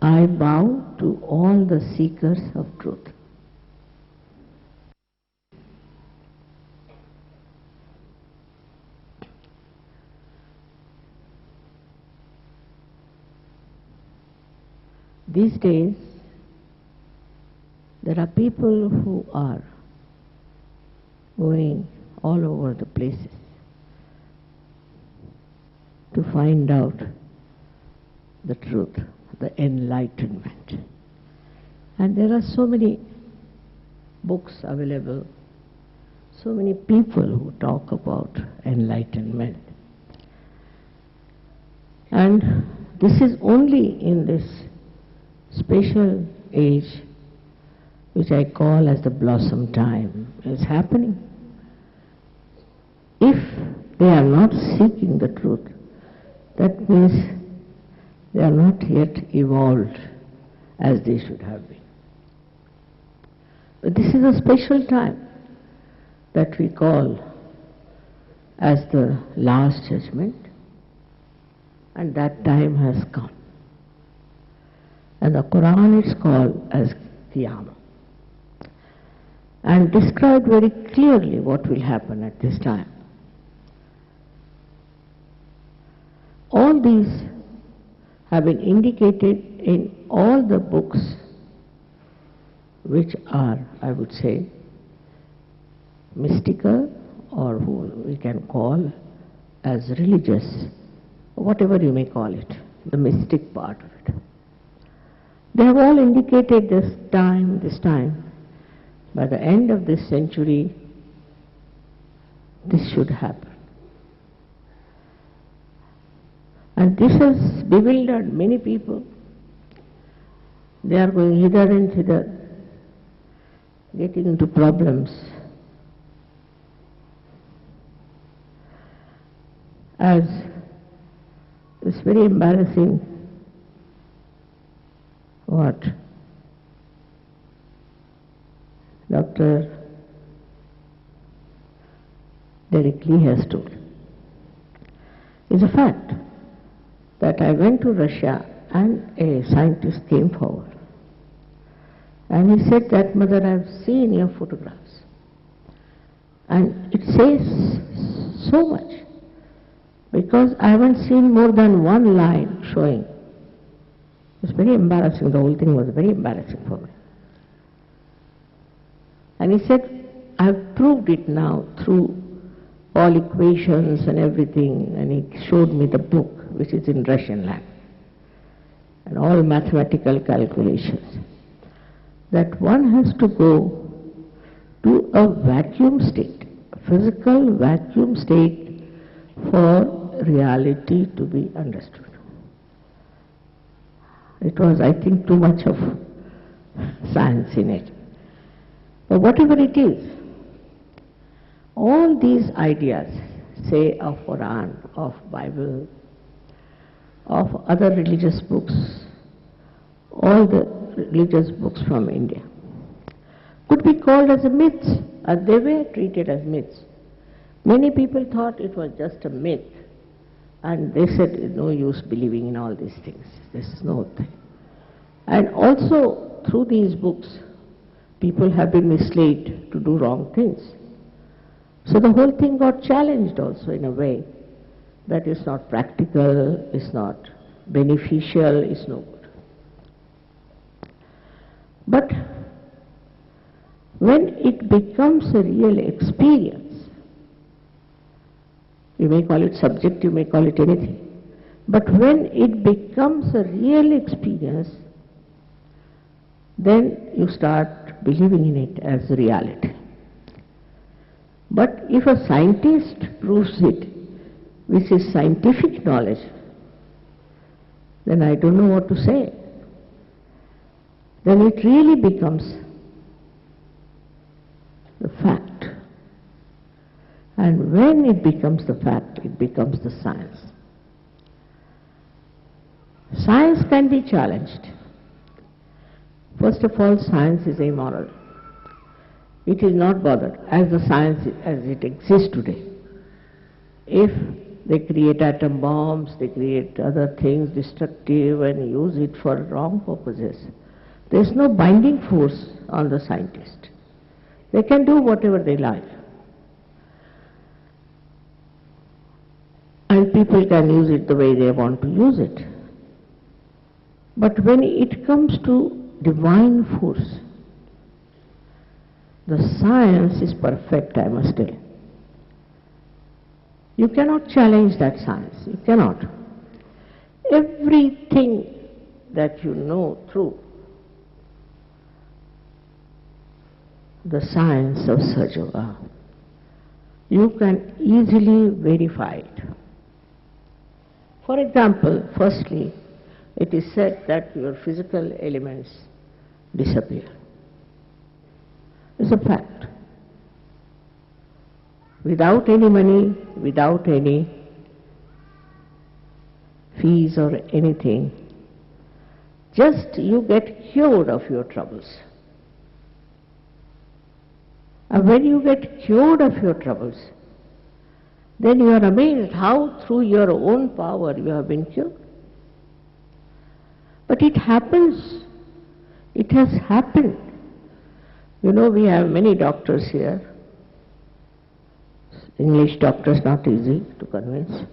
I bow to all the seekers of truth. These days, there are people who are going all over the places to find out the truth, the enlightenment. And there are so many books available, so many people who talk about enlightenment. And this is only in this special age, which I call as the blossom time, is happening. If they are not seeking the truth, that means they are not yet evolved as they should have been. But this is a special time that we call as the last judgment, and that time has come. And the Quran is called as Qiyamah, and described very clearly what will happen at this time. All these have been indicated in all the books which are, I would say, mystical, or who we can call as religious, whatever you may call it, the mystic part of it. They have all indicated this time, by the end of this century, this should happen. And this has bewildered many people. They are going hither and thither, getting into problems. As it's very embarrassing what Dr. Derek Lee has told. It's a fact that I went to Russia and a scientist came forward. And he said that, "Mother, I've seen your photographs." And it says so much, because I haven't seen more than one line showing. It's very embarrassing. The whole thing was very embarrassing for me. And he said, "I've proved it now through all equations and everything." And he showed me the book, which is in Russian language, and all mathematical calculations, that one has to go to a vacuum state, a physical vacuum state, for reality to be understood. It was, I think, too much of science in it. But whatever it is, all these ideas, say of Quran, of Bible, of other religious books, all the religious books from India, could be called as a myth, and they were treated as myths. Many people thought it was just a myth, and they said, "No use believing in all these things, this is no thing." And also, through these books, people have been misled to do wrong things. So the whole thing got challenged also in a way that is not practical, is not beneficial, is no good. But when it becomes a real experience, you may call it subject, you may call it anything, but when it becomes a real experience, then you start believing in it as reality. But if a scientist proves it, which is scientific knowledge, then I don't know what to say. Then it really becomes the fact. And when it becomes the fact, it becomes the science. Science can be challenged. First of all, science is amoral. It is not bothered as the science as it exists today. If They create atom bombs, they create other things destructive and use it for wrong purposes. There's no binding force on the scientist. They can do whatever they like. And people can use it the way they want to use it. But when it comes to divine force, the science is perfect, I must tell you. You cannot challenge that science. You cannot. Everything that you know through the science of Sahaja Yoga, you can easily verify it. For example, firstly, it is said that your physical elements disappear. It's a fact. Without any money, without any fees or anything, just you get cured of your troubles. And when you get cured of your troubles, then you are amazed how through your own power you have been cured. But it happens. It has happened. You know, we have many doctors here. English doctors not easy to convince.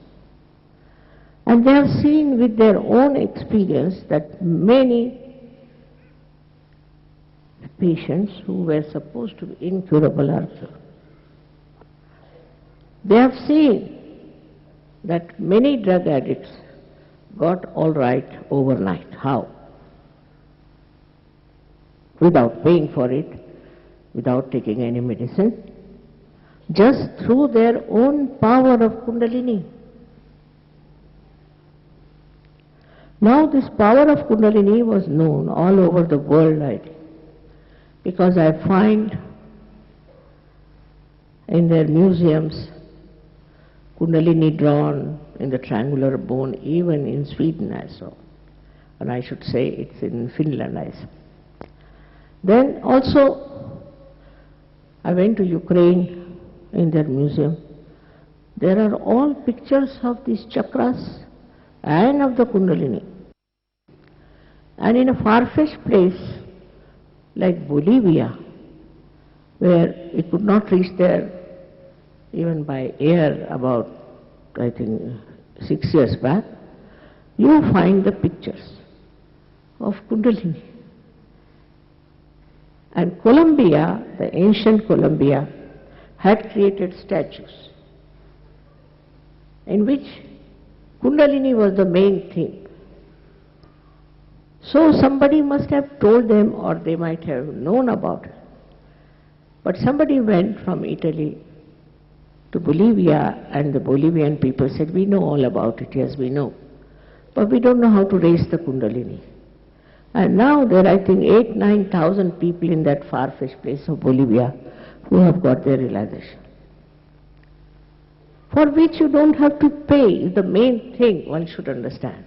And they have seen with their own experience that many patients who were supposed to be incurable are cured. They have seen that many drug addicts got all right overnight. How? Without paying for it, without taking any medicine, just through their own power of Kundalini. Now this power of Kundalini was known all over the world, I think, because I find in their museums Kundalini drawn in the triangular bone, even in Sweden I saw. And I should say it's in Finland I saw. Then also I went to Ukraine in their museum. There are all pictures of these chakras and of the Kundalini. And in a far-fetched place like Bolivia, where it could not reach there even by air about, I think, 6 years back, you find the pictures of Kundalini. And Colombia, the ancient Colombia, had created statues in which Kundalini was the main thing. So somebody must have told them, or they might have known about it. But somebody went from Italy to Bolivia, and the Bolivian people said, we know all about it, yes we know, but we don't know how to raise the Kundalini. And now there are, I think, 8,000-9,000 people in that far-fetched place of Bolivia who have got their realization. For which you don't have to pay is the main thing one should understand.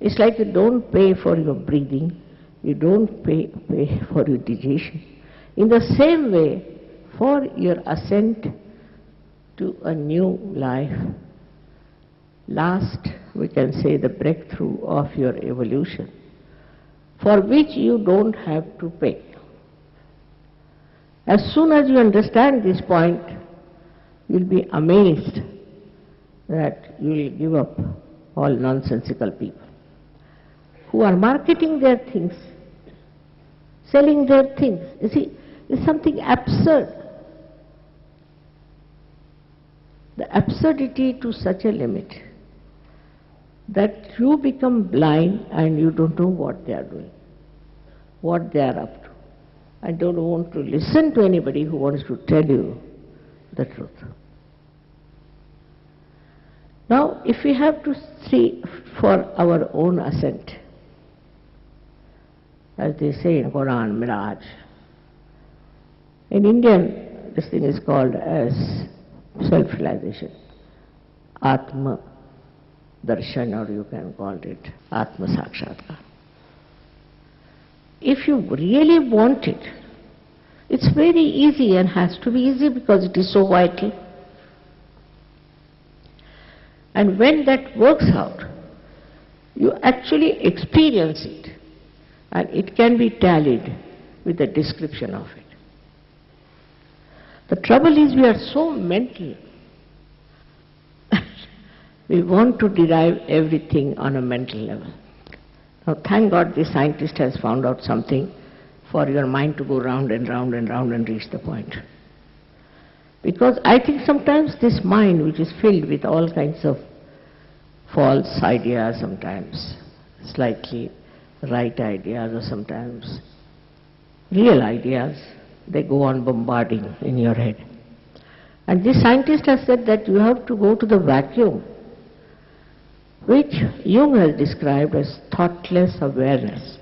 It's like you don't pay for your breathing, you don't pay for your digestion. In the same way, for your ascent to a new life, last, we can say, the breakthrough of your evolution, for which you don't have to pay. As soon as you understand this point, you'll be amazed that you will give up all nonsensical people who are marketing their things, selling their things. You see, it's something absurd. The absurdity to such a limit that you become blind and you don't know what they are doing, what they are up to. I don't want to listen to anybody who wants to tell you the truth. Now, if we have to see for our own ascent, as they say in Quran, Miraj. In Indian, this thing is called as self-realization, Atma Darshan, or you can call it Atma Sakshatkar. If you really want it, it's very easy and has to be easy because it is so vital. And when that works out, you actually experience it, and it can be tallied with the description of it. The trouble is we are so mental. We want to derive everything on a mental level. Now, thank God the scientist has found out something for your mind to go round and round and round and reach the point. Because I think sometimes this mind, which is filled with all kinds of false ideas, sometimes slightly right ideas, or sometimes real ideas, they go on bombarding in your head. And this scientist has said that you have to go to the vacuum, which Jung has described as thoughtless awareness,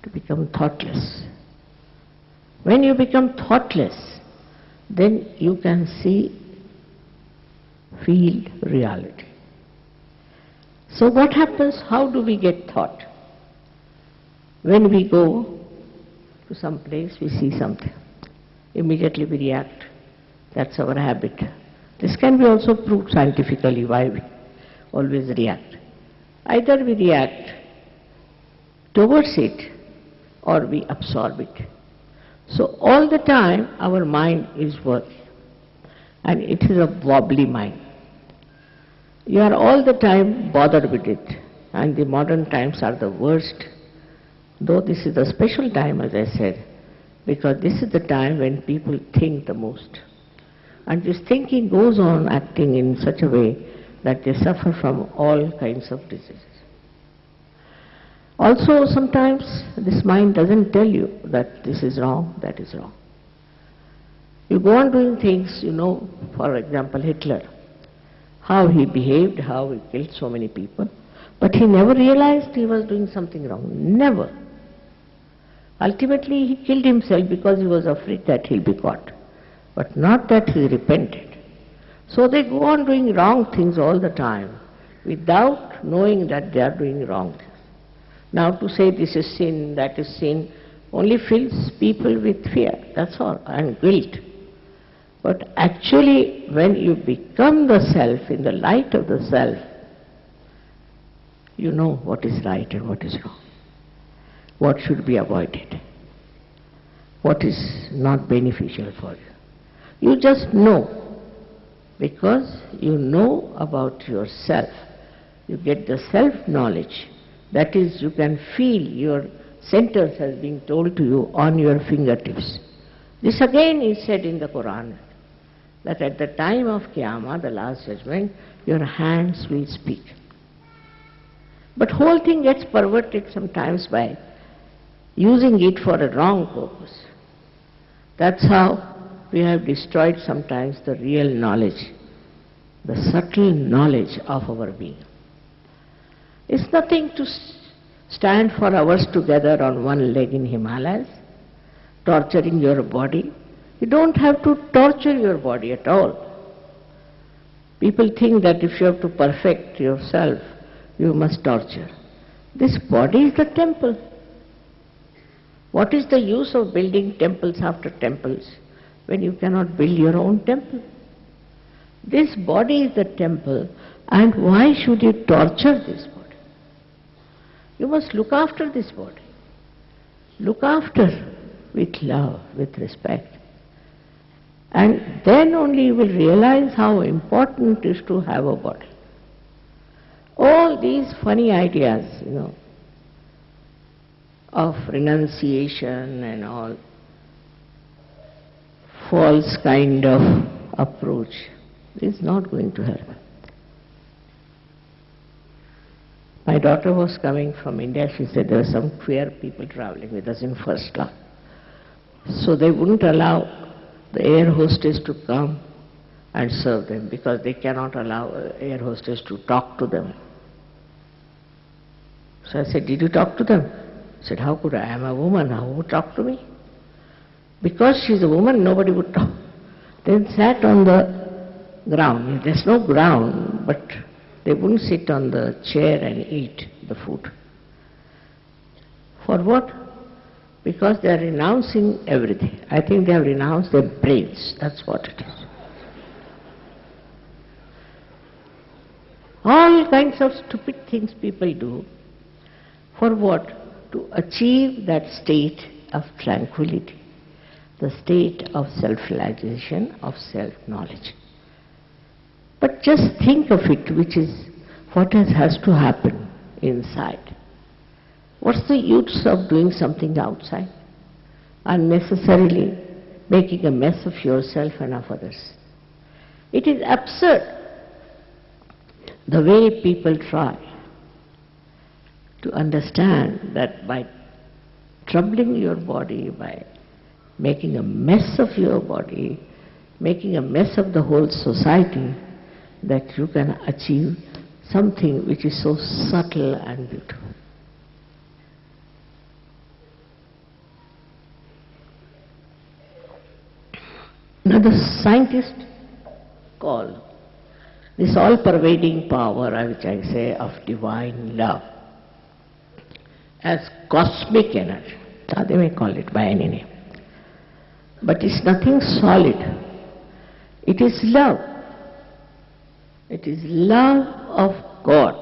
to become thoughtless. When you become thoughtless, then you can see, feel reality. So what happens? How do we get thought? When we go to some place, we see something. Immediately we react. That's our habit. This can be also proved scientifically why we always react. Either we react towards it or we absorb it. So all the time our mind is working, and it is a wobbly mind. You are all the time bothered with it, and the modern times are the worst. Though this is a special time, as I said, because this is the time when people think the most. And this thinking goes on acting in such a way that they suffer from all kinds of diseases. Also, sometimes this mind doesn't tell you that this is wrong, that is wrong. You go on doing things, for example, Hitler, how he behaved, how he killed so many people, but he never realized he was doing something wrong, never. Ultimately, he killed himself because he was afraid that he'll be caught, but not that he repented. So they go on doing wrong things all the time without knowing that they are doing wrong things. Now to say this is sin, that is sin, only fills people with fear, that's all, and guilt. But actually, when you become the self, in the light of the self, you know what is right and what is wrong, what should be avoided, what is not beneficial for you. You just know, because you know about yourself. You get the self-knowledge. That is, you can feel your sentence has been told to you on your fingertips. This again is said in the Quran, that at the time of Qiyamah, the last judgment, your hands will speak. But whole thing gets perverted sometimes by using it for a wrong purpose. That's how we have destroyed sometimes the real knowledge, the subtle knowledge of our being. It's nothing to stand for hours together on one leg in Himalayas, torturing your body. You don't have to torture your body at all. People think that if you have to perfect yourself, you must torture. This body is the temple. What is the use of building temples after temples when you cannot build your own temple? This body is the temple, and why should you torture this body? You must look after this body. Look after with love, with respect. And then only you will realize how important it is to have a body. All these funny ideas, of renunciation and all false kind of approach is not going to help. My daughter was coming from India. She said there were some queer people traveling with us in first class. So they wouldn't allow the air hostess to come and serve them because they cannot allow air hostess to talk to them. So I said, did you talk to them? I said, how could I? I am a woman. Who would talk to me? Because she's a woman, nobody would talk. Then sat on the ground. There's no ground, but they wouldn't sit on the chair and eat the food. For what? Because they are renouncing everything. I think they have renounced their brains. That's what it is. all kinds of stupid things people do. For what? To achieve that state of tranquility, the state of self-realization, of self-knowledge. But just think of it, which is what has to happen inside. What's the use of doing something outside? Unnecessarily making a mess of yourself and of others. It is absurd the way people try to understand that by troubling your body, by making a mess of your body, making a mess of the whole society, that you can achieve something which is so subtle and beautiful. Now the scientists call this all-pervading power, which I say, of divine love, as cosmic energy. Now they may call it by any name. But it's nothing solid. It is love. It is love of God.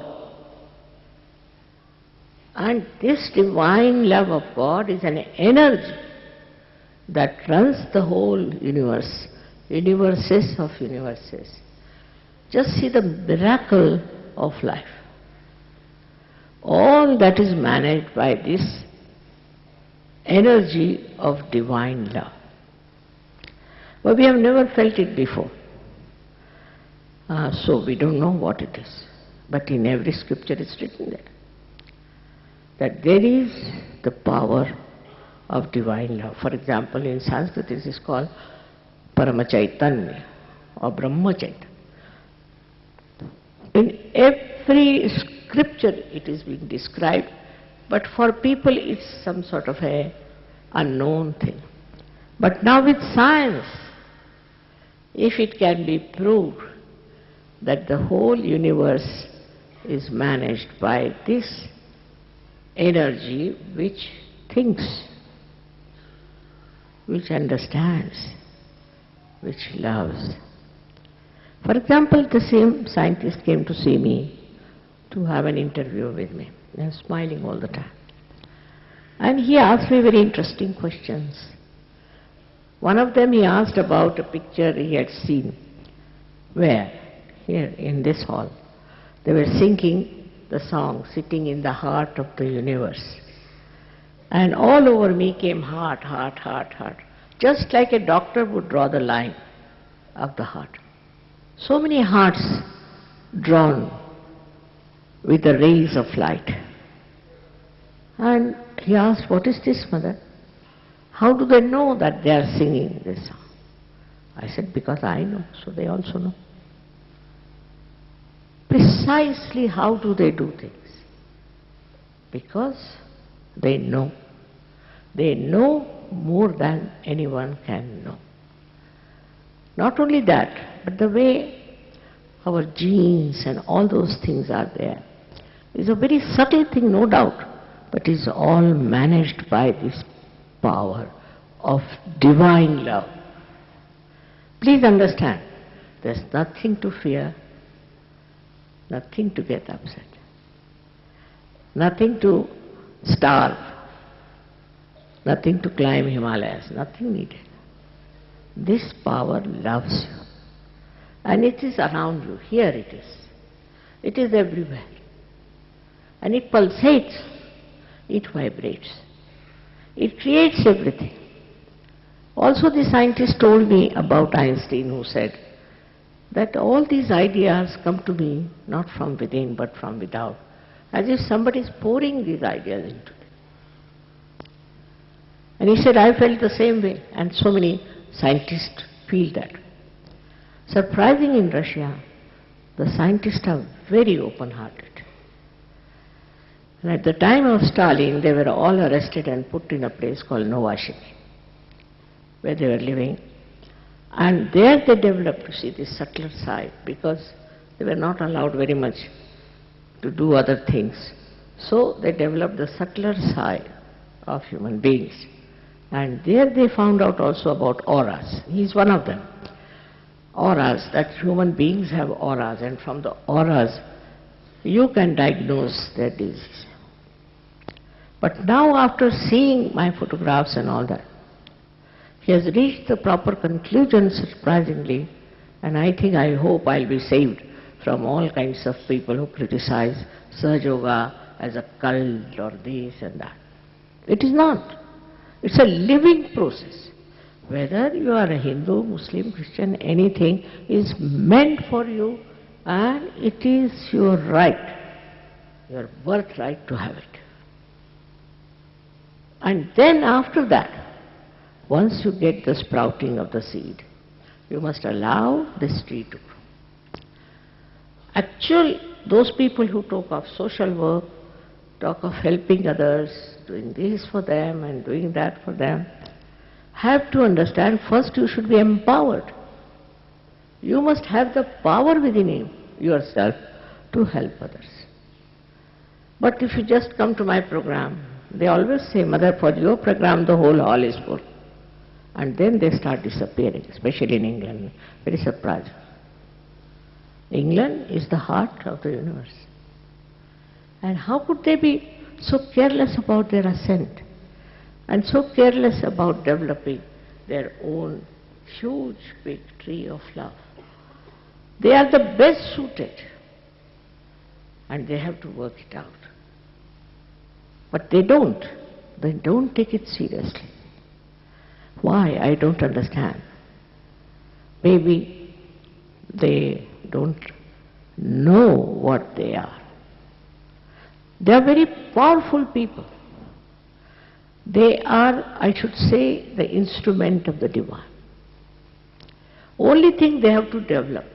And this divine love of God is an energy that runs the whole universe, universes of universes. Just see the miracle of life. All that is managed by this energy of divine love. But we have never felt it before. So we don't know what it is. But in every scripture it's written there, that there is the power of divine love. For example, in Sanskrit this is called Paramachaitanya or Brahmachaitanya. In every scripture it is being described, but for people it's some sort of a unknown thing. But now with science, if it can be proved that the whole universe is managed by this energy which thinks, which understands, which loves. For example, the same scientist came to see me to have an interview with me. I was smiling all the time. And he asked me very interesting questions. One of them he asked about a picture he had seen, where, here in this hall, they were singing the song, Sitting in the Heart of the Universe. And all over me came heart, heart, heart, heart. Just like a doctor would draw the line of the heart. So many hearts drawn with the rays of light. And he asked, what is this, mother? How do they know that they are singing this song? I said, because I know, so they also know. Precisely how do they do things? Because they know. They know more than anyone can know. Not only that, but the way our genes and all those things are there is a very subtle thing, no doubt, but is all managed by this power of divine love. Please understand, there's nothing to fear, nothing to get upset, nothing to starve, nothing to climb Himalayas, nothing needed. This power loves you. And it is around you. Here it is. It is everywhere. And it pulsates. It vibrates. It creates everything. Also the scientist told me about Einstein, who said that all these ideas come to me not from within but from without, as if somebody is pouring these ideas into me. And he said, I felt the same way, and so many scientists feel that way. Surprising, in Russia, the scientists are very open-hearted. And at the time of Stalin, they were all arrested and put in a place called Novosibirsk, where they were living. And there they developed, you see, this subtler side, because they were not allowed very much to do other things. So they developed the subtler side of human beings. And there they found out also about auras. He's one of them. Auras, that human beings have auras, and from the auras you can diagnose their disease. But now, after seeing my photographs and all that, he has reached the proper conclusion, surprisingly, and I hope I'll be saved from all kinds of people who criticize Sahaja Yoga as a cult or this and that. It is not. It's a living process. Whether you are a Hindu, Muslim, Christian, anything is meant for you, and it is your right, your birthright to have it. And then after that, once you get the sprouting of the seed, you must allow this tree to grow. Actually, those people who talk of social work, talk of helping others, doing this for them and doing that for them, have to understand first you should be empowered. You must have the power within you, yourself, to help others. But if you just come to my program, they always say, Mother, for your program the whole hall is full. And then they start disappearing, especially in England. Very surprising. England is the heart of the universe. And how could they be so careless about their ascent and so careless about developing their own huge big tree of love? They are the best suited, and they have to work it out. But they don't. They don't take it seriously. Why? I don't understand. Maybe they don't know what they are. They are very powerful people. They are, I should say, the instrument of the divine. Only thing they have to develop.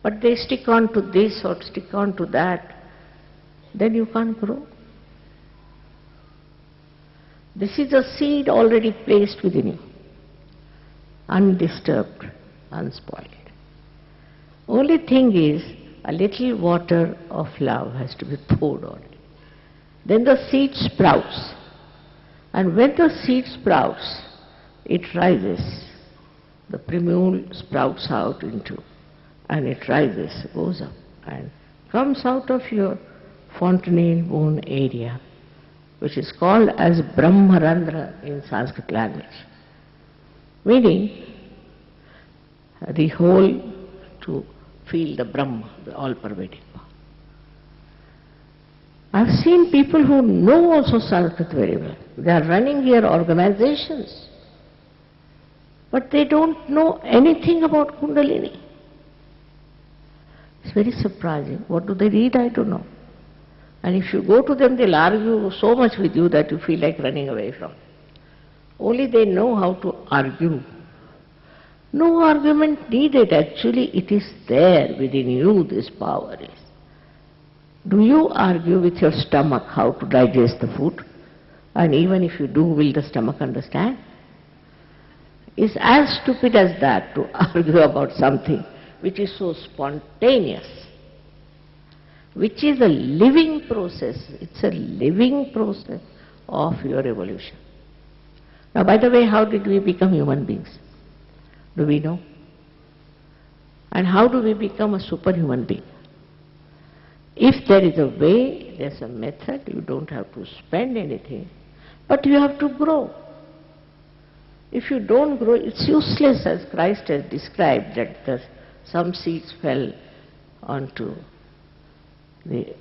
But they stick on to this or stick on to that, then you can't grow. This is a seed already placed within you, undisturbed, unspoiled. Only thing is, a little water of love has to be poured on it. Then the seed sprouts. And when the seed sprouts, it rises. The primule sprouts out into, and it rises, goes up, and comes out of your fontanelle bone area, which is called as Brahmarandra in Sanskrit language, meaning the whole to feel the Brahma, the all-pervading power. I've seen people who know also Sanskrit very well. They are running here organizations, but they don't know anything about Kundalini. It's very surprising. What do they read? I don't know. And if you go to them, they'll argue so much with you that you feel like running away from them. Only they know how to argue. No argument needed. Actually, it is there within you, this power is. Do you argue with your stomach how to digest the food? And even if you do, will the stomach understand? It's as stupid as that to argue about something which is so spontaneous, which is a living process. It's a living process of your evolution. Now, by the way, how did we become human beings? Do we know? And how do we become a superhuman being? If there is a way, there's a method, you don't have to spend anything, but you have to grow. If you don't grow, it's useless, as Christ has described, that some seeds fell onto the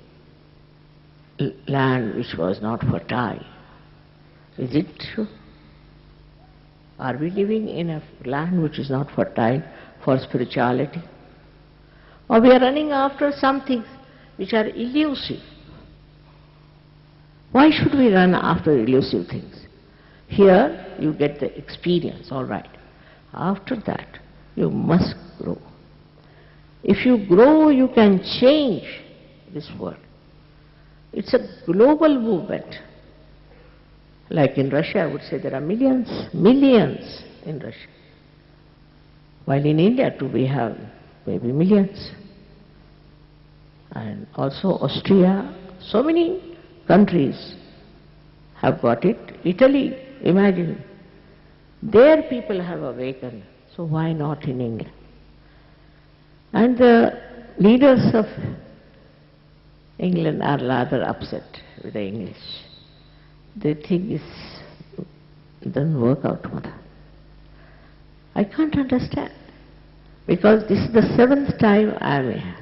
land which was not fertile. Is it true? Are we living in a land which is not fertile for spirituality? Or we are running after some things which are elusive? Why should we run after elusive things? Here you get the experience, all right. After that, you must grow. If you grow, you can change this world. It's a global movement. Like in Russia, I would say there are millions in Russia. While in India too we have maybe millions. And also Austria, so many countries have got it. Italy, imagine. Their people have awakened, so why not in England? And the leaders of England are rather upset with the English. They think it doesn't work out, mother. I can't understand, because this is the 7th time I am here.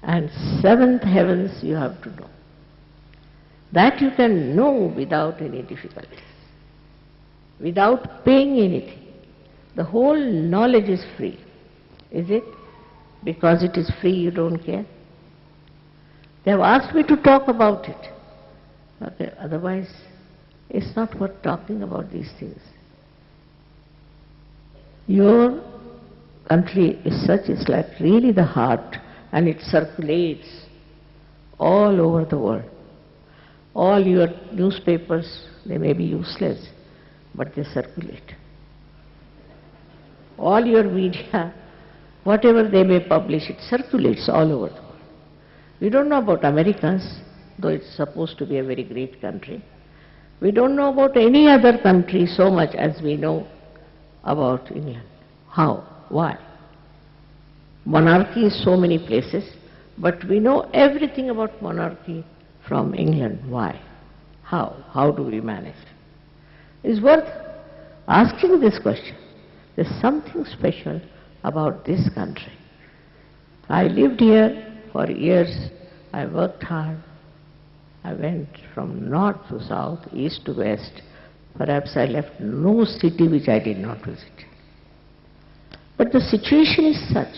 And 7th heavens you have to know. That you can know without any difficulties, without paying anything. The whole knowledge is free. Is it? Because it is free, you don't care? They have asked me to talk about it. Okay, otherwise, it's not worth talking about these things. Your country is such, it's like really the heart, and it circulates all over the world. All your newspapers, they may be useless, but they circulate. All your media, whatever they may publish, it circulates all over the world. We don't know about Americans, though it's supposed to be a very great country. We don't know about any other country so much as we know about England. How? Why? Monarchy is so many places, but we know everything about monarchy from England. Why? How? How do we manage? It's worth asking this question. There's something special about this country. I lived here for years. I worked hard. I went from north to south, east to west. Perhaps I left no city which I did not visit. But the situation is such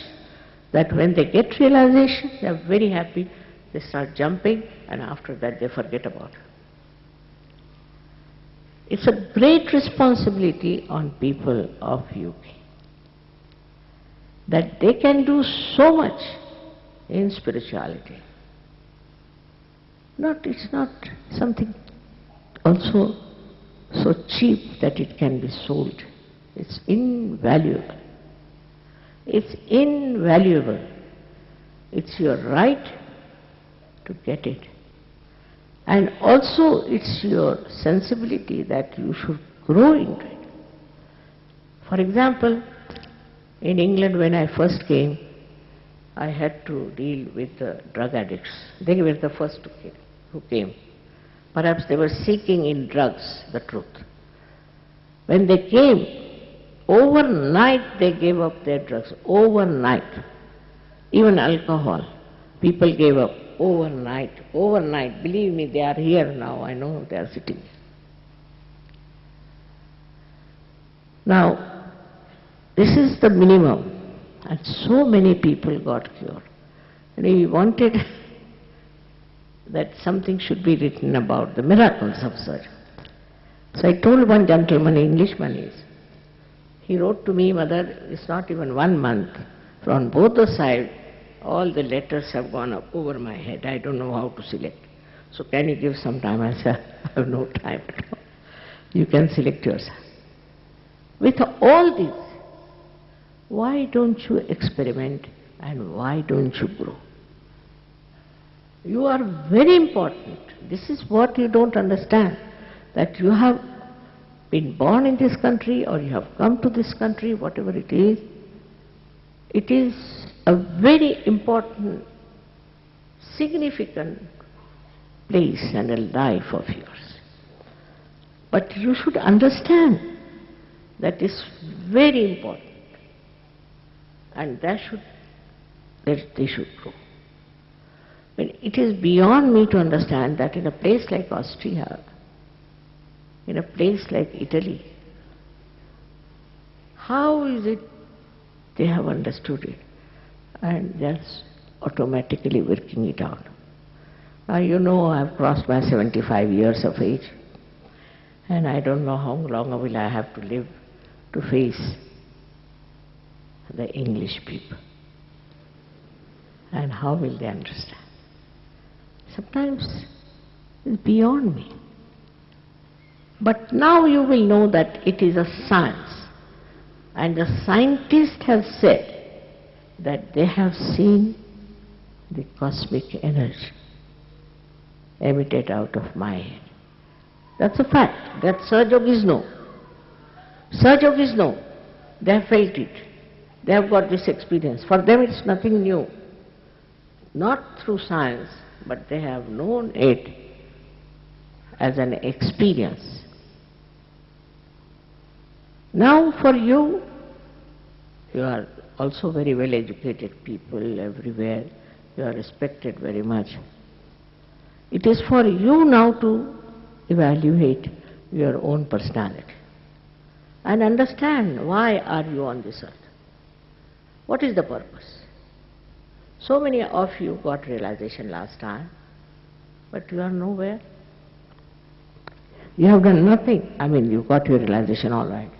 that when they get realization, they are very happy, they start jumping, and after that they forget about it. It's a great responsibility on people of UK that they can do so much in spirituality. It's not something also so cheap that it can be sold. It's invaluable. It's invaluable. It's your right to get it. And also it's your sensibility that you should grow into it. For example, in England when I first came, I had to deal with the drug addicts. They were the first who came. Perhaps they were seeking in drugs the truth. When they came, overnight they gave up their drugs. Overnight. Even alcohol. People gave up overnight. Overnight. Believe me, they are here now. I know they are sitting. Now, this is the minimum. And so many people got cured. And we wanted that something should be written about the miracles of surgery. So I told one gentleman, Englishman, he wrote to me, Mother, it's not even 1 month. From both the sides, all the letters have gone up over my head. I don't know how to select. So can you give some time? I said, I have no time at all. You can select yourself. With all this, why don't you experiment and why don't you grow? You are very important. This is what you don't understand, that you have been born in this country or you have come to this country, whatever it is a very important, significant place and a life of yours. But you should understand that is very important. And they should grow. But it is beyond me to understand that in a place like Austria, in a place like Italy, how is it they have understood it and they're automatically working it out. Now you know I've crossed my 75 years of age and I don't know how long will I have to live to face the English people. And how will they understand? Sometimes it's beyond me. But now you will know that it is a science. And the scientists have said that they have seen the cosmic energy emitted out of my head. That's a fact. That Sir Yogis know. Sir Yogis know. They have felt it. They have got this experience. For them it's nothing new. not through science, but they have known it as an experience. Now for you, you are also very well educated people everywhere, you are respected very much. It is for you now to evaluate your own personality and understand why are you on this earth. What is the purpose? So many of you got realization last time, but you are nowhere. You have done nothing. I mean, you got your realization all right.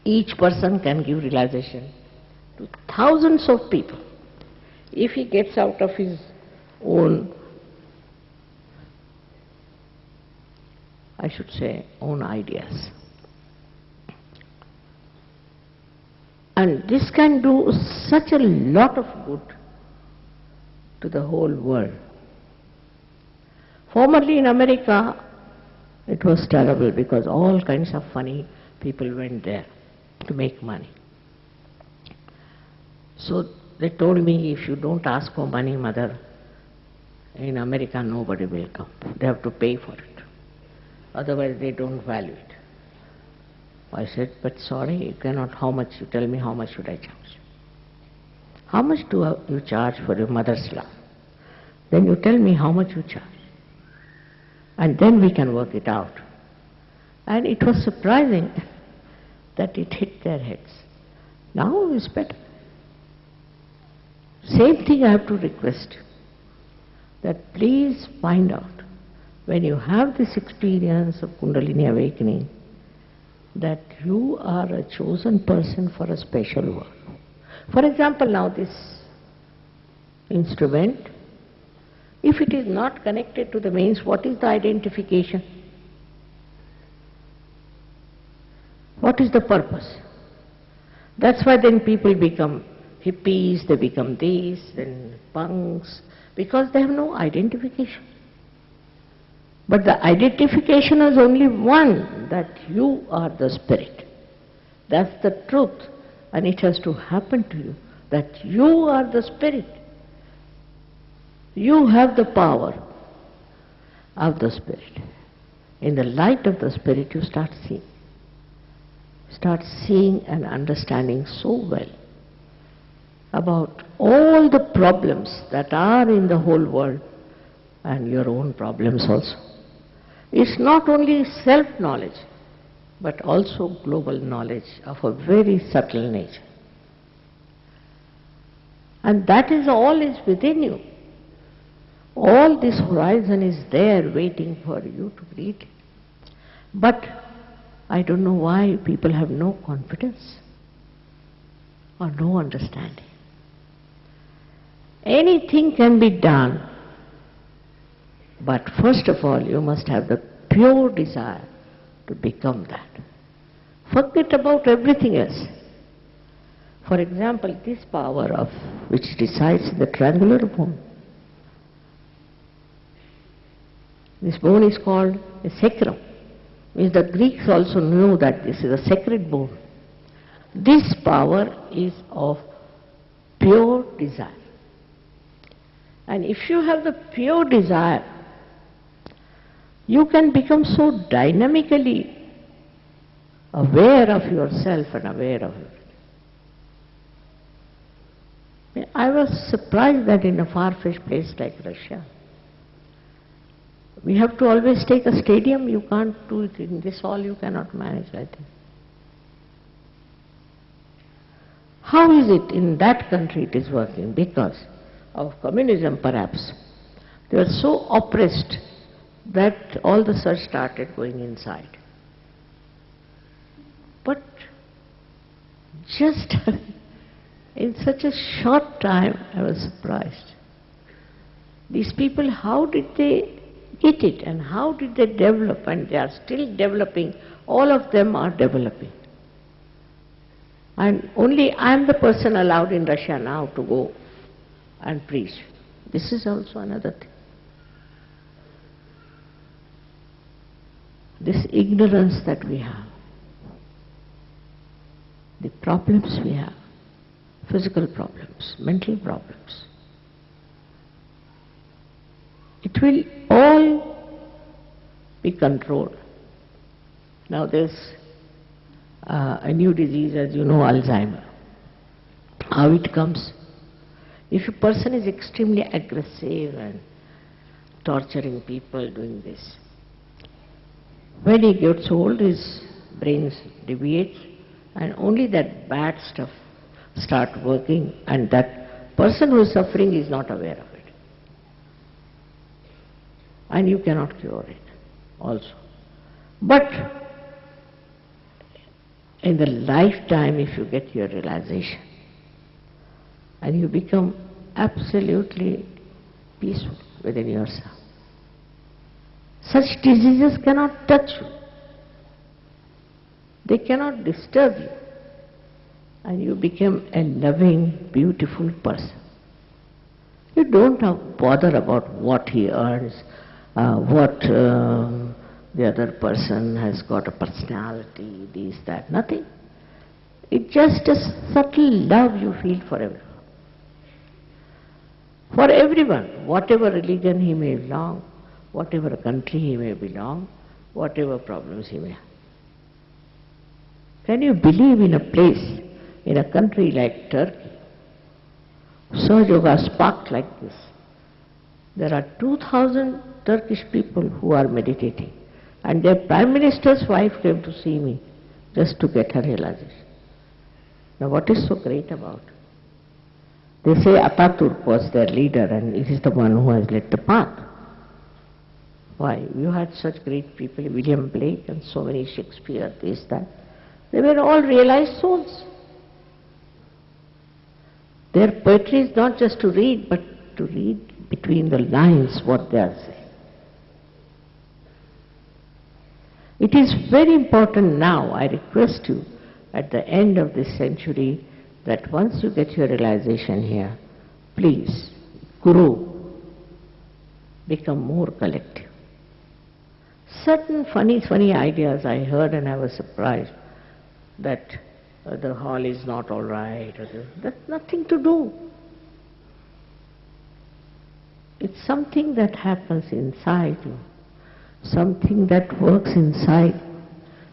Each person can give realization to thousands of people if he gets out of his own, I should say, own ideas. And this can do such a lot of good to the whole world. Formerly in America, it was terrible because all kinds of funny people went there to make money. So they told me, if you don't ask for money, mother, in America nobody will come. They have to pay for it. Otherwise they don't value it. I said, but sorry, you cannot, how much, you tell me how much should I charge? How much do you charge for your mother's love? Then you tell me how much you charge. And then we can work it out. And it was surprising that it hit their heads. Now it's better. Same thing I have to request, that please find out, when you have this experience of Kundalini awakening, that you are a chosen person for a special work. For example, now this instrument, if it is not connected to the mains, what is the identification? What is the purpose? That's why then people become hippies, they become these, then punks, because they have no identification. But the identification is only one, that you are the spirit. That's the truth, and it has to happen to you, that you are the spirit. You have the power of the spirit. In the light of the spirit you start seeing. Start seeing and understanding so well about all the problems that are in the whole world and your own problems also. It's not only self-knowledge, but also global knowledge of a very subtle nature. And that is all is within you. All this horizon is there waiting for you to read it. But I don't know why people have no confidence or no understanding. Anything can be done, but first of all you must have the pure desire to become that. Forget about everything else. For example, this power of which resides in the triangular bone. This bone is called a sacrum. Means the Greeks also knew that this is a sacred bone. This power is of pure desire. And if you have the pure desire, you can become so dynamically aware of yourself and aware of everything. I was surprised that in a far-fetched place like Russia, we have to always take a stadium. You can't do it in this hall, you cannot manage, I think. How is it in that country it is working? Because of communism perhaps. They were so oppressed that all the search started going inside. But just in such a short time I was surprised. These people, how did they get it and how did they develop, and they are still developing, all of them are developing. And only I am the person allowed in Russia now to go and preach. This is also another thing. This ignorance that we have, the problems we have, physical problems, mental problems. It will all be controlled. Now there's a new disease, as you know, Alzheimer. How it comes? If a person is extremely aggressive and torturing people, doing this, when he gets old, his brain deviates, and only that bad stuff start working, and that person who is suffering is not aware of it. And you cannot cure it also. But in the lifetime, if you get your realization, and you become absolutely peaceful within yourself, such diseases cannot touch you. They cannot disturb you. And you become a loving, beautiful person. You don't have to bother about what he earns, what the other person has got a personality, this, that, nothing. It's just a subtle love you feel for everyone. For everyone, whatever religion he may belong, whatever country he may belong, whatever problems he may have. Can you believe in a place, in a country like Turkey, Surge Yoga sparked like this? There are 2,000 Turkish people who are meditating, and their Prime Minister's wife came to see me just to get her realization. Now what is so great about it? They say Ataturk was their leader and it is the one who has led the path. Why? You had such great people, William Blake and so many Shakespeare, this, that. They were all realized souls. Their poetry is not just to read, but to read between the lines what they are saying. It is very important now, I request you, at the end of this century, that once you get your realization here, please, Guru, become more collective. Certain funny ideas I heard and I was surprised that the hall is not all right. That's nothing to do. It's something that happens inside you, something that works inside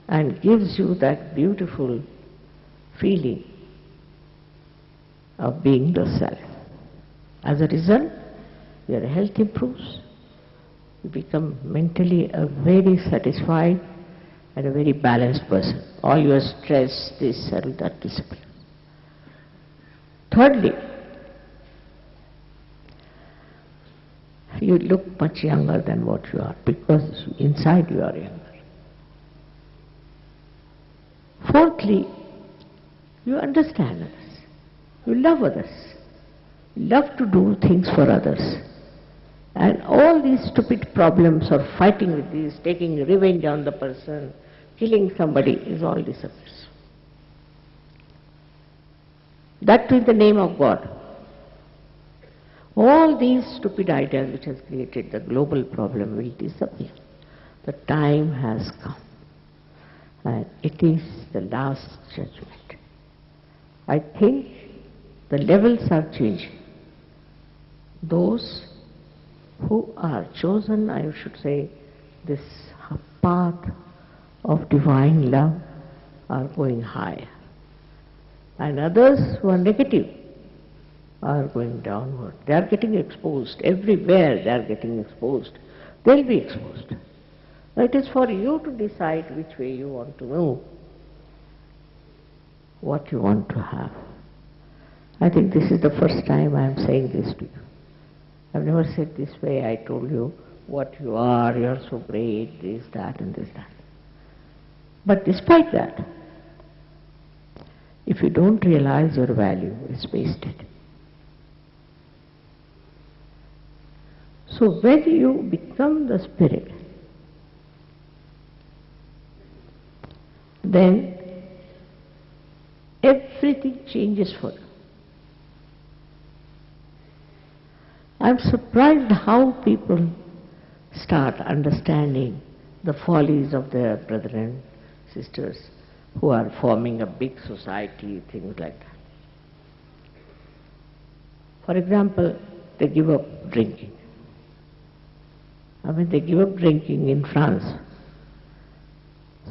and gives you that beautiful feeling of being the self. As a result, your health improves. You become mentally a very satisfied and a very balanced person. All your stress, this, that disappears. Thirdly, you look much younger than what you are because inside you are younger. Fourthly, you understand others. You love others. You love to do things for others. And all these stupid problems of fighting with these, taking revenge on the person, killing somebody, is all disappears. That in the name of God. All these stupid ideas which has created the global problem will disappear. The time has come. And it is the last judgment. I think the levels are changing. Those who are chosen, I should say, this path of divine love are going higher. And others who are negative are going downward. They are getting exposed. Everywhere they are getting exposed. They'll be exposed. It is for you to decide which way you want to move, what you want to have. I think this is the first time I am saying this to you. I've never said this way. I told you what you are so great, this, that, and this, that. But despite that, if you don't realize your value, it's wasted. So when you become the spirit, then everything changes for you. I'm surprised how people start understanding the follies of their brethren, sisters, who are forming a big society, things like that. For example, they give up drinking. When they give up drinking in France,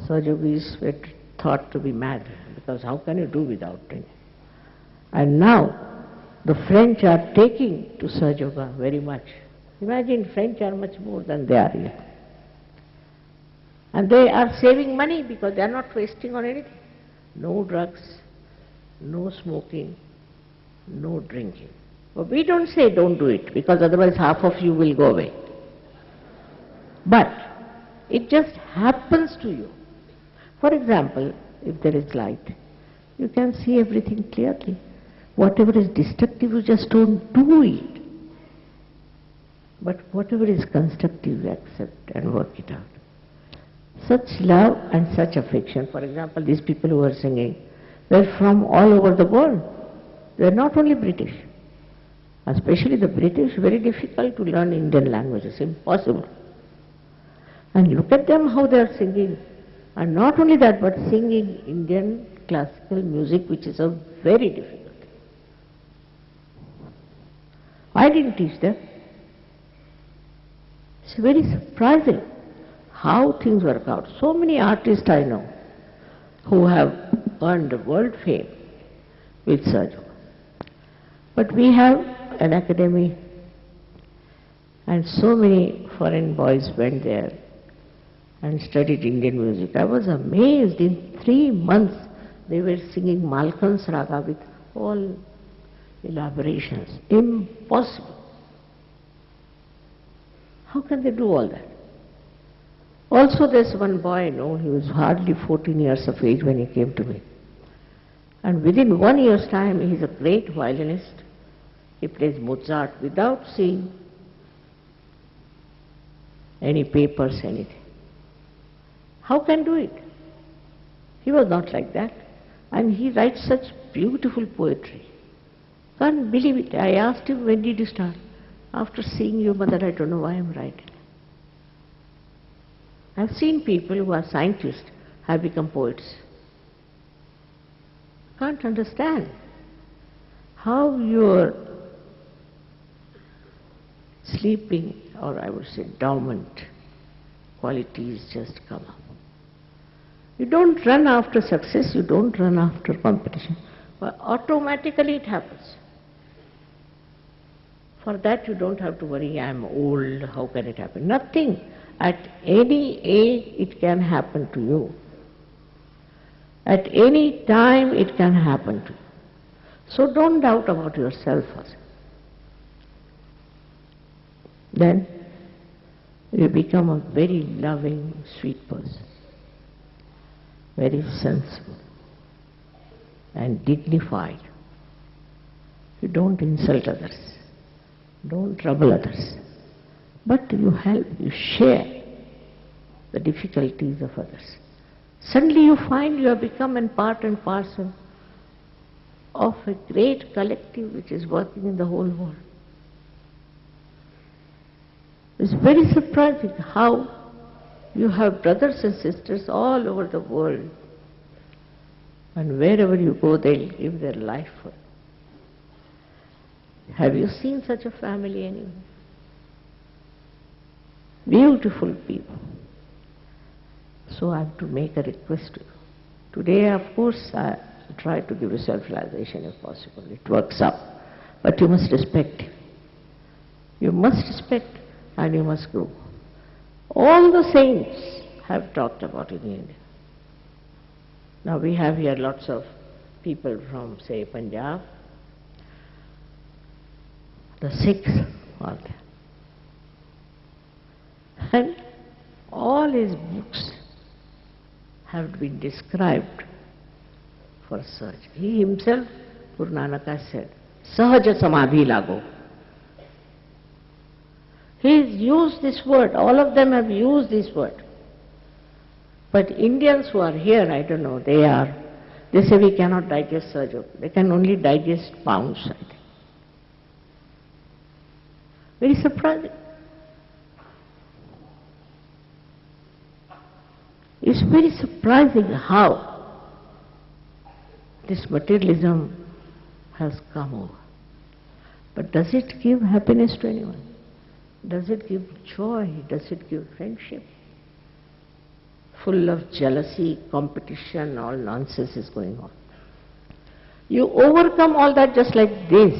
Sahjogis were thought to be mad, because how can you do without drinking? And now, the French are taking to Sahaja Yoga very much. Imagine, French are much more than they are here. And they are saving money because they are not wasting on anything. No drugs, no smoking, no drinking. But we don't say don't do it, because otherwise half of you will go away. But it just happens to you. For example, if there is light, you can see everything clearly. Whatever is destructive, you just don't do it. But whatever is constructive, you accept and work it out. Such love and such affection. For example, these people who are singing, they're from all over the world. They're not only British. Especially the British, very difficult to learn Indian languages, impossible. And look at them how they are singing. And not only that, but singing Indian classical music, which is a very difficult. I didn't teach them. It's very surprising how things work out. So many artists I know who have earned world fame with Sahaja. But we have an academy, and so many foreign boys went there and studied Indian music. I was amazed. In 3 months they were singing Malkans Raga with all elaborations. Impossible. How can they do all that? Also, there's one boy I know, he was hardly 14 years of age when he came to me. And within 1 year's time, he's a great violinist. He plays Mozart without seeing any papers, anything. How can do it? He was not like that. And he writes such beautiful poetry. Can't believe it. I asked him, when did you start? After seeing you, mother, I don't know why I'm writing. I've seen people who are scientists have become poets. Can't understand how your sleeping, or I would say dormant, qualities just come up. You don't run after success, you don't run after competition, but automatically it happens. For that you don't have to worry, I'm old, how can it happen? Nothing. At any age it can happen to you. At any time it can happen to you. So don't doubt about yourself first. Then you become a very loving, sweet person, very sensible and dignified. You don't insult others, don't trouble others, but you help, you share the difficulties of others. Suddenly you find you have become a part and parcel of a great collective which is working in the whole world. It's very surprising how you have brothers and sisters all over the world, and wherever you go they'll give their life for you. Have you seen such a family anywhere? Beautiful people. So I have to make a request to you. Today, of course, I try to give you self-realization if possible. It works out. But you must respect him. You must respect and you must grow. All the saints have talked about it in India. Now we have here lots of people from, say, Punjab. The Sikhs are there. And all his books have been described for search. He himself, Guru Nanak has said, Sahaja Samadhi Lago. He has used this word, all of them have used this word. But Indians who are here, I don't know, they say we cannot digest Sahaja. They can only digest pounds, I think. Very surprising. It's very surprising how this materialism has come over. But does it give happiness to anyone? Does it give joy? Does it give friendship? Full of jealousy, competition, all nonsense is going on. You overcome all that just like this.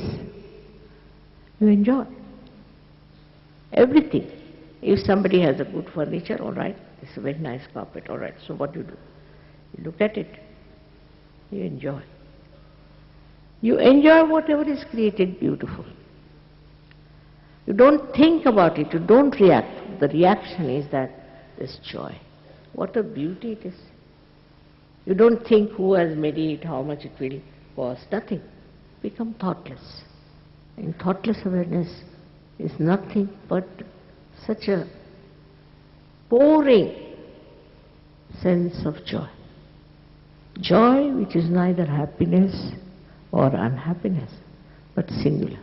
You enjoy everything. If somebody has a good furniture, all right, it's a very nice carpet, all right, so what do? You look at it, you enjoy. You enjoy whatever is created beautiful. You don't think about it, you don't react. The reaction is that there's joy. What a beauty it is. You don't think who has made it, how much it will cost, nothing. Become thoughtless. And thoughtless awareness is nothing but such a pouring sense of joy. Joy which is neither happiness or unhappiness, but singular.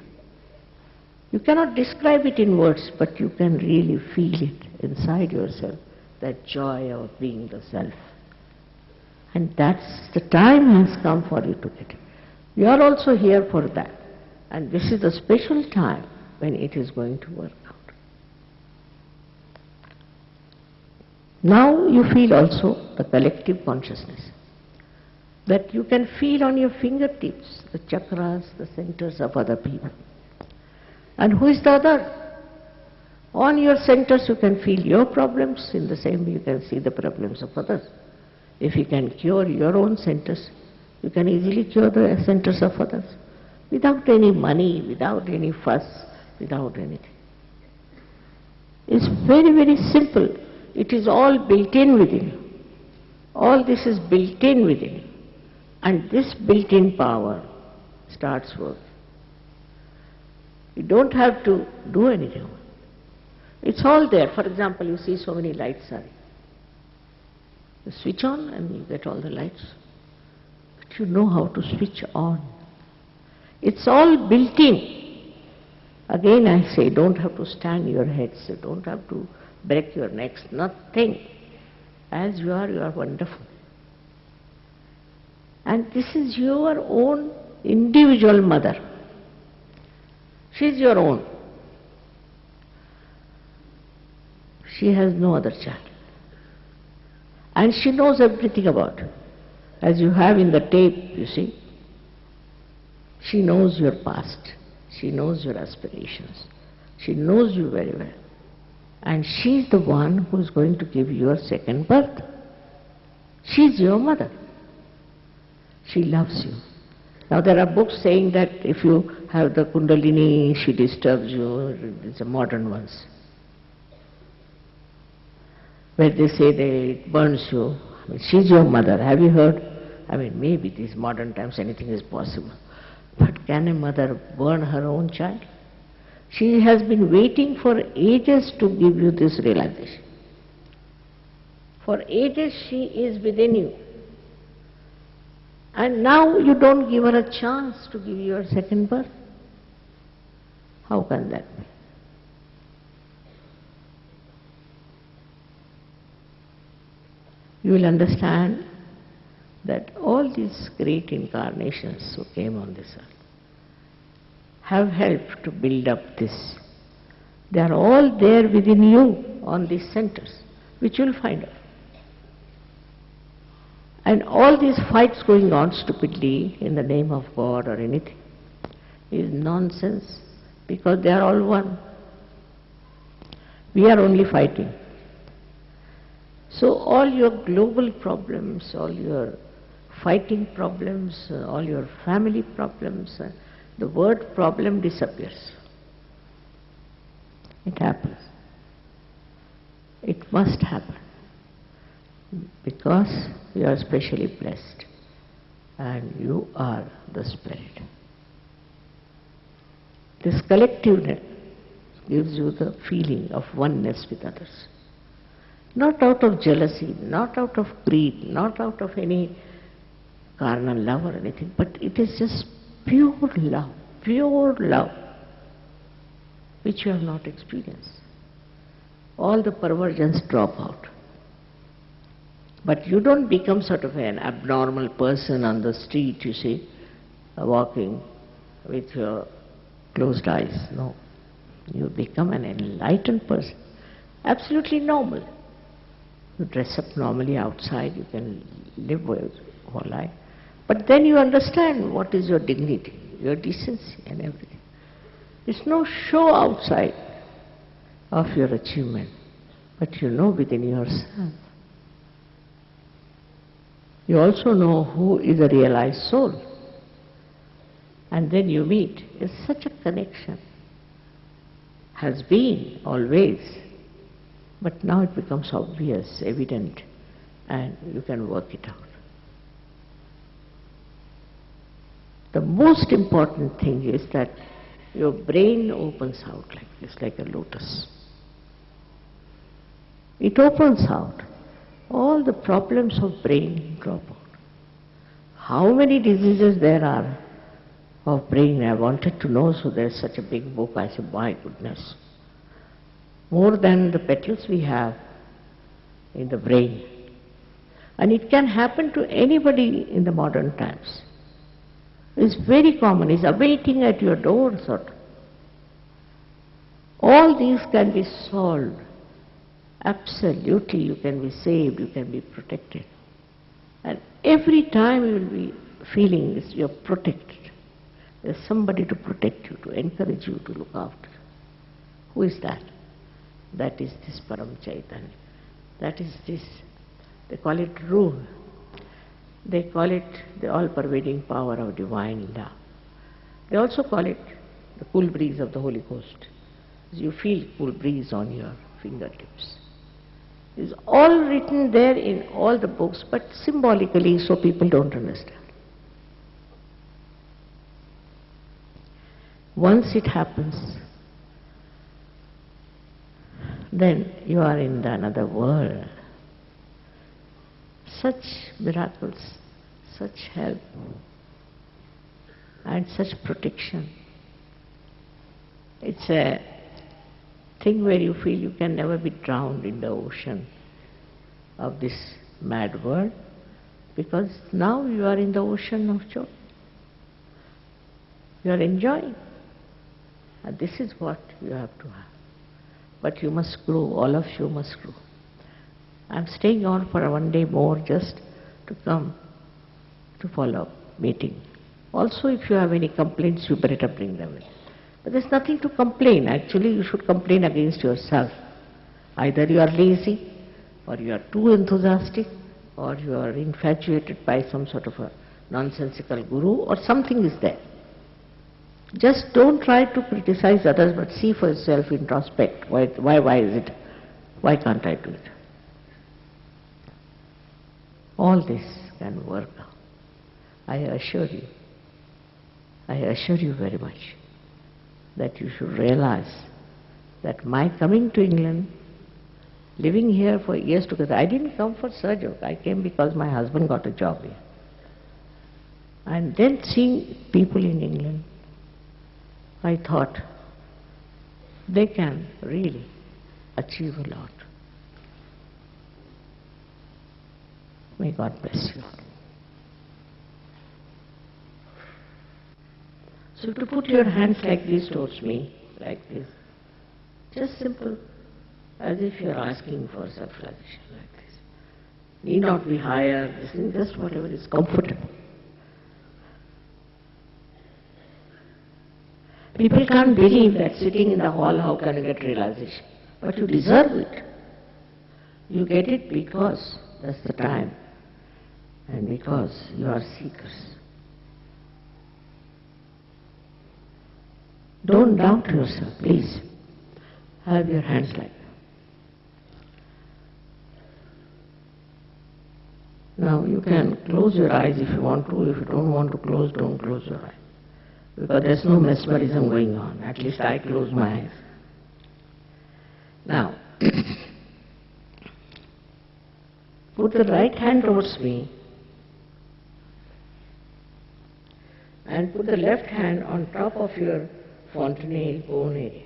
You cannot describe it in words, but you can really feel it inside yourself, that joy of being the self. And that's the time has come for you to get it. You are also here for that. And this is the special time when it is going to work out. Now you feel also the collective consciousness, that you can feel on your fingertips the chakras, the centers of other people. And who is the other? On your centers you can feel your problems, in the same way you can see the problems of others. If you can cure your own centers, you can easily cure the centers of others, without any money, without any fuss, without anything. It's very, very simple. It is all built in within you. All this is built in within you. And this built-in power starts working. You don't have to do anything. It's all there. For example, you see so many lights are. You switch on and you get all the lights. But you know how to switch on. It's all built in. Again I say, don't have to stand your heads, you don't have to break your necks, nothing. As you are wonderful. And this is your own individual mother. She is your own. She has no other child. And she knows everything about you. As you have in the tape, you see. She knows your past. She knows your aspirations. She knows you very well. And she is the one who is going to give you a second birth. She is your mother. She loves you. Now there are books saying that if you have the Kundalini, she disturbs you. It's a modern ones. Where they say that it burns you. I mean, she's your mother. Have you heard? I mean, maybe these modern times anything is possible. But can a mother burn her own child? She has been waiting for ages to give you this realization. For ages she is within you. And now you don't give her a chance to give you a second birth. How can that be? You will understand that all these great incarnations who came on this earth have helped to build up this. They are all there within you on these centers, which you will find out. And all these fights going on stupidly in the name of God or anything is nonsense, because they are all one. We are only fighting. So all your global problems, all your fighting problems, all your family problems, the word problem disappears. It happens. It must happen. Because you are specially blessed and you are the Spirit. This collectiveness gives you the feeling of oneness with others. Not out of jealousy, not out of greed, not out of any carnal love or anything, but it is just pure love, which you have not experienced. All the perversions drop out. But you don't become sort of an abnormal person on the street, you see, walking with your closed eyes. No. You become an enlightened person. Absolutely normal. You dress up normally outside, you can live your whole life. But then you understand what is your dignity, your decency and everything. It's no show outside of your achievement, but you know within yourself. You also know who is a realized soul. And then you meet. It's such a connection. Has been always. But now it becomes obvious, evident, and you can work it out. The most important thing is that your brain opens out like this, like a lotus. It opens out. All the problems of brain drop out. How many diseases there are of brain? I wanted to know, so there's such a big book. I said, my goodness. More than the petals we have in the brain. And it can happen to anybody in the modern times. It's very common. It's awaiting at your door, sort of. All these can be solved. Absolutely, you can be saved, you can be protected. And every time you will be feeling this, you're protected. There's somebody to protect you, to encourage you, to look after you. Who is that? That is this Param Chaitanya. That is this, they call it Ruh. They call it the all-pervading power of divine love. They also call it the cool breeze of the Holy Ghost. You feel cool breeze on your fingertips. It's all written there in all the books, but symbolically, so people don't understand. Once it happens, then you are in another world. Such miracles, such help, and such protection. It's a thing where you feel you can never be drowned in the ocean of this mad world, because now you are in the ocean of joy. You are enjoying. And this is what you have to have. But you must grow, all of you must grow. I'm staying on for one day more just to come to follow meeting. Also, if you have any complaints, you better bring them in. But there's nothing to complain. Actually, you should complain against yourself. Either you are lazy, or you are too enthusiastic, or you are infatuated by some sort of a nonsensical guru, or something is there. Just don't try to criticize others, but see for yourself, introspect. Why is it? Why can't I do it? All this can work out. I assure you very much, that you should realize that my coming to England, living here for years together, I didn't come for Sahaja. I came because my husband got a job here. And then seeing people in England, I thought they can really achieve a lot. May God bless you. So to put your hands like this towards me, like this, just simple, as if you are asking for self-realization, like this. Need not be higher, this is just whatever is comfortable. People can't believe that sitting in the hall, how can you get realization? But you deserve it. You get it because that's the time, and because you are seekers. Don't doubt yourself, please. Have your hands like that. Now you can close your eyes if you want to. If you don't want to close, don't close your eyes. Because there's no mesmerism going on. At least I close my eyes. Now, put the right hand towards me and put the left hand on top of your fontanelle bone area.